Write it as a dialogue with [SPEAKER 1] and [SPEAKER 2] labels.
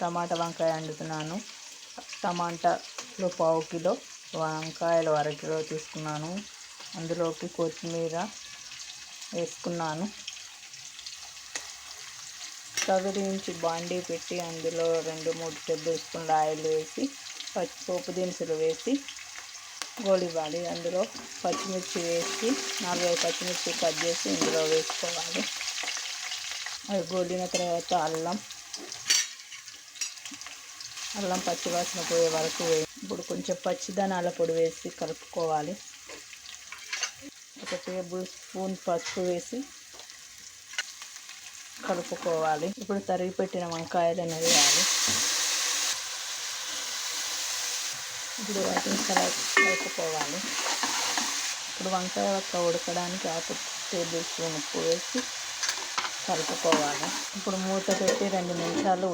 [SPEAKER 1] టమాటా వంకాయ వండుతున్నాను. టమాటాలు పావు కిలో, వంకాయలు అరకిలో తీసుకున్నాను. అందులోకి కొత్తిమీర వేసుకున్నాను. స్టవ్ నుంచి బాండీ పెట్టి అందులో 2-3 టేబుల్ స్పూన్ల ఆయిల్ వేసి పోపు దినుసులు వేసి గోలివ్వాలి. అందులో పచ్చిమిర్చి వేసి 4-5 పచ్చిమిర్చి కట్ చేసి ఇందులో వేసుకోవాలి. అవి గోలిన తర్వాత అల్లం పచ్చివాసన పోయే వరకు ఇప్పుడు కొంచెం పచ్చిదనాల పొడి వేసి కలుపుకోవాలి. 1 టేబుల్ స్పూన్ పసుపు వేసి కలుపుకోవాలి. ఇప్పుడు తరిగి పెట్టిన వంకాయలను వేయాలి. ఇప్పుడు వాటిని కలుపుకోవాలి. ఇప్పుడు వంకాయ ఉడకడానికి 1/2 టేబుల్ స్పూన్ ఉప్పు వేసి కలుపుకోవాలి. ఇప్పుడు మూత పెట్టి 2 నిమిషాలు